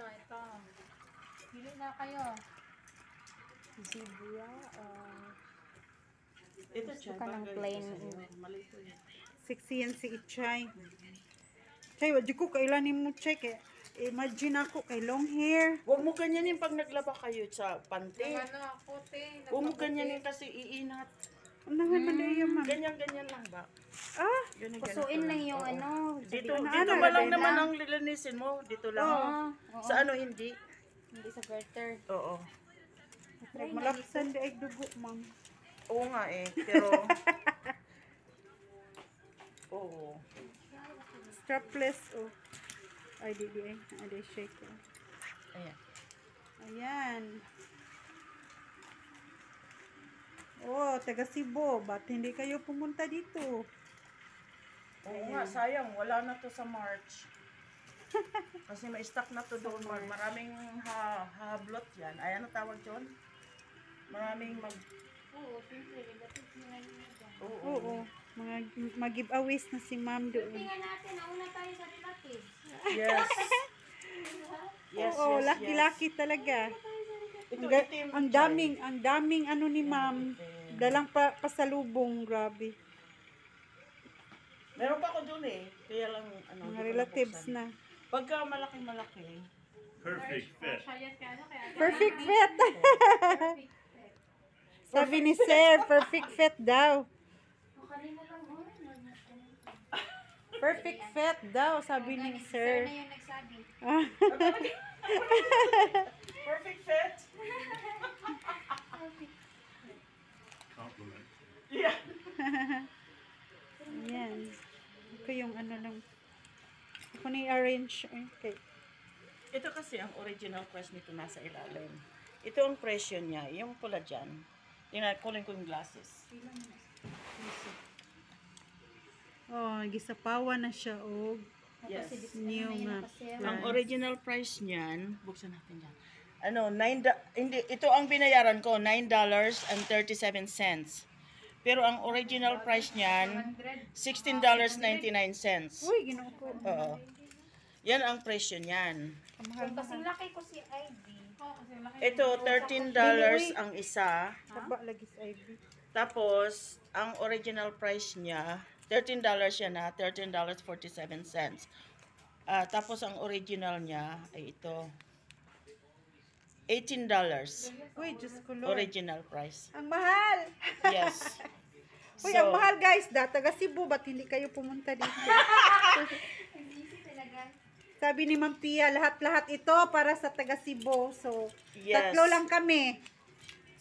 ito. Pili na kayo. Zebra. Ito Gusto ka ng plain. Malito yan. Sexy yan si Ichay. Chay, wadyo ko kailanin mo, Chay. Imagine ako kay long hair. Huwag mo ganyanin pag naglaba kayo sa pante. Ano ako, te. Huwag mo ganyanin kasi iinat. Unahan man na ma'am. Ganyan lang ba? Ah, Pusuin lang yung ano. Dito ano, ba lang lagay naman lang? ang lilinisin mo? Dito lang. Oo. Sa ano hindi? Hindi sa garter. Oo. malaksan di ay dugo, ma'am. Oo nga eh. Pero... Oo. Strapless, oh. Ay, di ay. Ay, di shake. Oh. Ayan. Ayan. Oh, taga Cebu. Ba't hindi kayo pumunta dito? Oo nga, sayang. Wala na to sa March. Kasi may stock na to doon. Maraming hablot yan. Ay, ano tawag yun? Maraming Oo, siyempre. Oo. Mga mag-giveaways na si ma'am doon. Tingnan natin, nauna tayo sa relative. Yes. Yes, Oo, yes, laki-laki talaga. Ito, itim. Ang daming ano ni ma'am. Dalang pasalubong, grabe. Meron pa ako doon eh. Kaya lang, ano, Mga hindi ko relatives nabuksan. na. Pagka malaki-malaki, Perfect fit. Perfect fit. Sabi ni Sir, perfect fit daw. O, kanina lang, oh. Perfect fit daw, sabi ni Sir Sir. na yung nagsabi. perfect fit. Compliment. Yeah. Ayan. Ito yung ano lang. Ako na i-arrange. Okay. Ito kasi ang original price nito nasa ilalim. Ito ang presyo niya. Yung pula dyan. Tingnan, kunin ko yung glasses. Oh, gisapawa na siya. Oh, Yes. new nga. Ang original price niyan, buksan natin yan. Ano, hindi, ito ang binayaran ko, $9.37. Pero ang original price niyan, $16.99. Uy, ginoo ko. Oo. Yan ang presyo niyan. Kung kasing laki ko si Ivy. Ito, $13 ang isa. Taba lagi sa Ivy. Tapos, ang original price niya, $13 yan na, $13.47. Tapos, ang original niya ay ito, $18. Uy, Diyos ko Lord. Original price. Ang mahal! Yes. Uy, ang mahal guys. Taga Cebu, ba't hindi kayo pumunta dito? Sabi ni Ma'am Pia, lahat-lahat ito para sa taga Cebu. So, Yes. tatlo lang kami.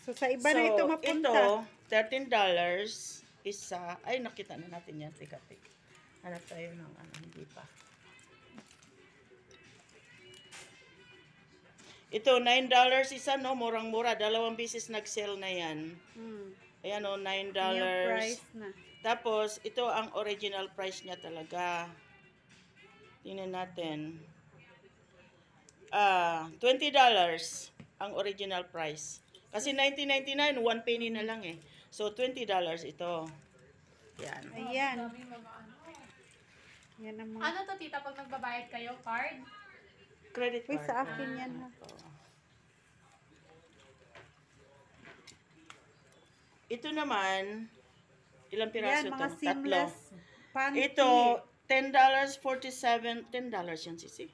So, sa iba na ito mapunta. Ito, $13 isa. Ay, nakita na natin yan. Teka. Hanap tayo ng ano, hindi pa. Ito, $9 isa, no? Murang-mura. 2 beses nag-sale na yan. Ayan, o, $9. New price na. Tapos, ito ang original price niya talaga. Tingnan natin. $20 ang original price. Kasi 19.99, 1 penny na lang eh. So, $20 ito. Yan. Ayan. Yan ang mga... Ano to, tita, pag nagbabayad kayo? Card? Credit Uy, card. sa akin yan ha. Ito naman, ilang piraso Yan, mga to? seamless panty. Ito, $10.47. $10 yan, sisi.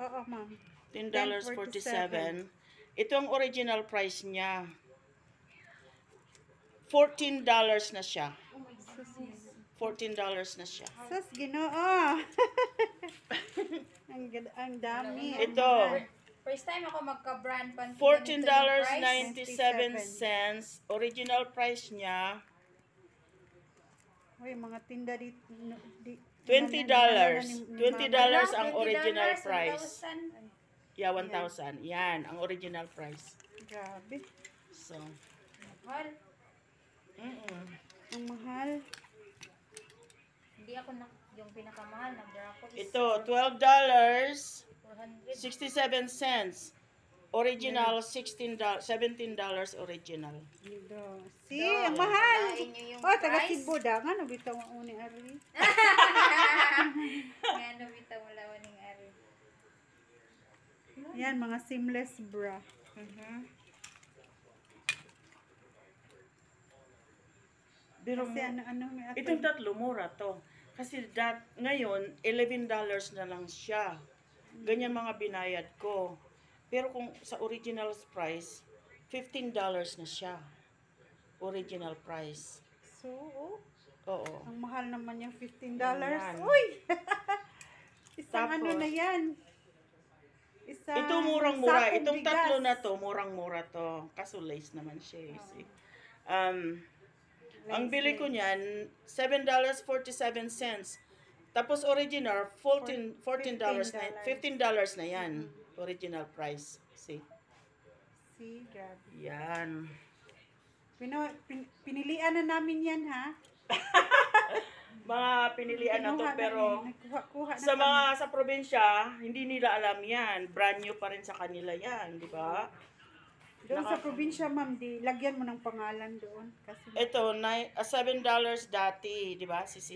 Oo, ma'am. $10.47. Ito ang original price niya. $14 na siya. $14 na siya. Sus, ginoo. ang dami. Ito, First time ako magka-brand panty. $14.97. Original price niya, Uy, mga tinda dito. $20. $20 ang original price. Yeah, 1,000. Yan, ang original price. Grabe. So, Mahal. Ang mahal. Hindi ako yung pinakamahal. Nag-bra ako is ito, $12. 400. $0.67. Original, $17 original. Dito. See, ang mahal. Babain nyo yung Oh, taga price. Cebu da. Nga, nabitaw ang uni ari. Nga, nabitaw mo lawan ng ari. Ayan, mga seamless bra. Pero Kasi ano may ato. itong tatlo, mura to. Kasi ngayon, $11 na lang siya. Ganyan mga binayad ko. Pero kung sa original price, $15 na siya. Original price. So, oh, Oo. ang mahal naman yung $15. Ayan. Uy! Isang Tapos, ano na yan. Isang Ito murang-mura. sakong Itong bigas. tatlo na to, murang-mura to. Kaso lace naman siya. See? Ang bili ko niyan, $7.47. Tapos original, $15 na yan. Original price. See? See, grabe. Yan. Pinilian na namin yan, ha? Mga pinilian na to, Kinuha pero nagkuha-kuha na sa kami. mga sa probinsya, hindi nila alam yan. Brand new pa rin sa kanila yan, di ba? Doon sa probinsya, ma'am, di lagyan mo ng pangalan doon. Kasi, Ito, $7 dati, di ba, Sisi?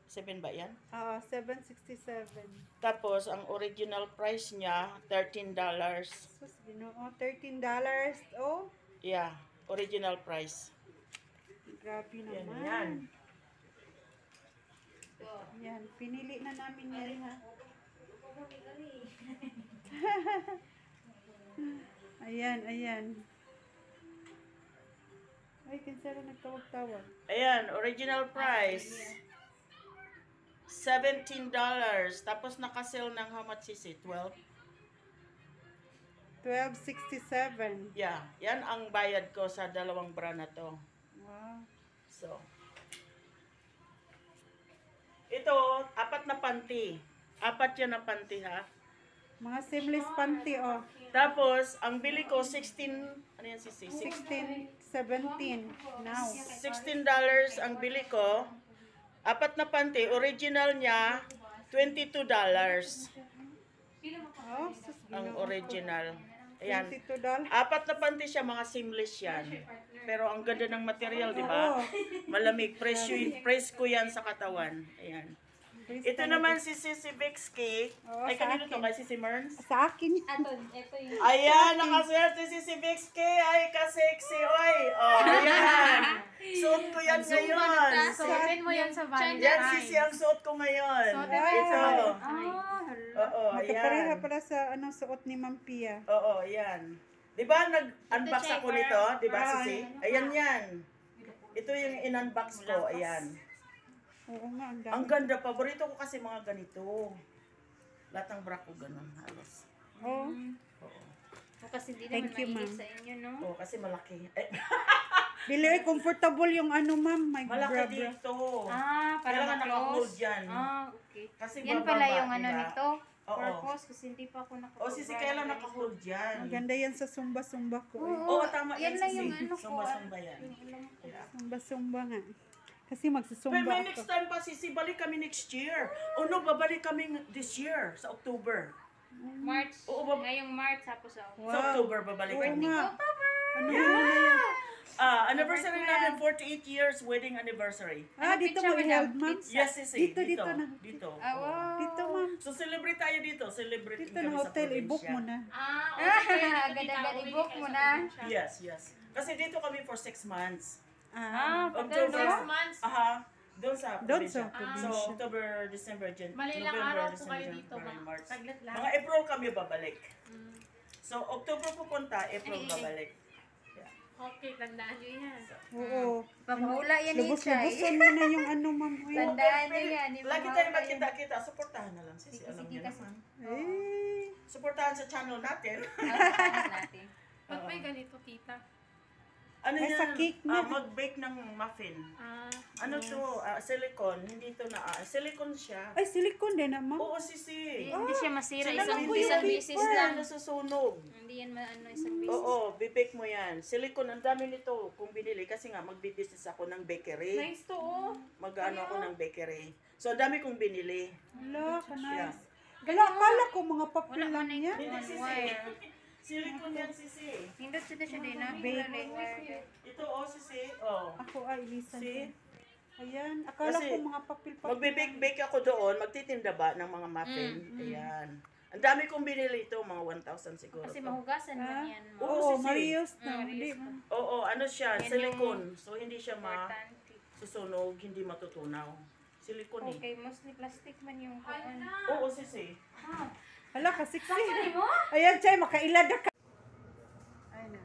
7 ba yan? $7.67. Tapos, ang original price niya, $13. Sus, ginoo, $13. Oh, Yeah, original price. grabe Yan, naman. yan. Yan, pinili na namin yan, ha? Ayan, ayan. Ay, kinsara nagtawag-tawag. Ayan, original price. $17. Tapos naka-sale ng how much is it? 12? $12.67. Yeah, yan ang bayad ko sa dalawang bra na to. Wow. So, ito, 4 na panty. 4 yan na panty, ha? Mga seamless panty, oh. Tapos, ang bili ko, 16, ano yan, Sisi? 16, 17 now. $16 ang bili ko. 4 na panty, original niya, $22 Oh, sus, ang ginoo. original. Ayan. $22. 4 na panty siya, mga seamless yan. Pero ang ganda ng material, di ba? Malamig, press ko yan sa katawan. Ayan. Ito naman si Sisi Bixky. Oo, Ay, sa kanino to? akin. Kay Sisi Merns? Sa akin. Ito yung Ayan, nakaswerte si Sisi Bixky. Ay, ka-sexy. Oy. Oh, ayan. Suot ko yan ngayon. Suotin mo yan sa Yan, Valentine's. Sisi, ang suot ko ngayon. Suotin mo Ito. Oo, Magkapareha ayan. pala sa suot ni Ma'am Pia. Oo, ayan. Di ba nag-unbox Ito, ako checker. nito? Di ba, Ah, Sisi? Ayan yan. Ito yung in-unbox ko. Ayan. Oo nga, ang Ang dami. ganda. Paborito ko kasi mga ganito. Lahat ng bra ko ganun halos. Oh, Oo. kasi hindi Thank naman you, mainit ma'am. sa inyo, no? Oo, kasi malaki. Eh, Bili, comfortable yung Ma'am. My malaki bra. dito. Para Kailangan naka-hold ma-close. yan. Okay. Kasi Yan bababa, pala yung diba? nito. Oo. Purpose, kasi hindi pa ako O, Sisi, kailan naka-hold yan? Maganda yan sa sumba-sumba ko. Eh. Oo, tama Yan yan, lang Sisi. yung ano ko. Sumba-sumba yan. Yeah. Sumba-sumba nga. Kasi Pero magsusumba may ako. next time pa, Sisi, balik kami next year. O no, babalik kami this year, sa October. March. Oo, Ngayong March, tapos ako. Sa October, babalik Oo kami. nga. Ano mo na yan? Anniversary namin, 48 years wedding anniversary. Dito mo i-held, Ma'am. Yes, Sisi. Dito na. Dito. Wow. Dito, Ma'am. So, celebrate tayo dito. Celebrate Dito kami na sa hotel, probinsya. i-book mo na. Agad-agad i-book mo na. Yes, yes. Kasi dito kami for 6 months. October. months. Aha. Doon sa Doon sa probinsya. So, probinsya. October, December, Malilang November, araw po December, kayo dito. January, March. Saglit lang. Mga April kami babalik. So, October pupunta, April babalik. Okay, tandaan nyo yan. Oo. Pamahula yan ni Chay. Lubos-lubosan mo na yung Ma'am. Uy. Tandaan nyo yan. Lagi tayo magkita-kita. Suportahan na lang, Sisi. Alam Sige niyo kasi. naman. Eh. Suportahan sa channel natin. natin. Ba't may ganito, tita? Ano Ay, yan? sa cake na. Mag-bake ng muffin. Ano Mm. to? Silicone. Hindi to na. Silicone siya. Ay, silicone din na, Ma'am. Oo, Sisi. Hindi siya masira. Sila Isang, lang po isang yung beses Wala lang. nasusunog. Hindi yan isang beses. Oo, bibake mo yan. Silicone, ang dami nito kung binili. Kasi nga, magbi-business ako ng bakery. Nice to, oh. Mag-ano ako ng bakery. So, ang dami kong binili. Hala, kanay. Yeah. Wala, akala ko mga papel Wala lang man yan. ito. Hindi, Sisi. Wire. Silicone yan, Sisi. Hindot siya din na. Bake. Ito, Sisi. Oh. Ako ay ilisan. See? Ayan, akala Kasi ko mga papel-papel. Magbe-bake-bake ako doon. Magtitinda ba ng mga muffin? Ayan. Ang dami kong binili ito, mga 1,000 siguro. Kasi to. mahugasan man yan. Oo, Oo, sisi. Marius na. Hindi. Oo, ano siya, Yan silicone. So, hindi siya Importante. masusunog, hindi matutunaw. Silicone eh. Okay, mostly plastic man yung kuan. Oo, sisi. Hala, kasiksi. mo? Ayan, Chay, makailad ka. Ay na.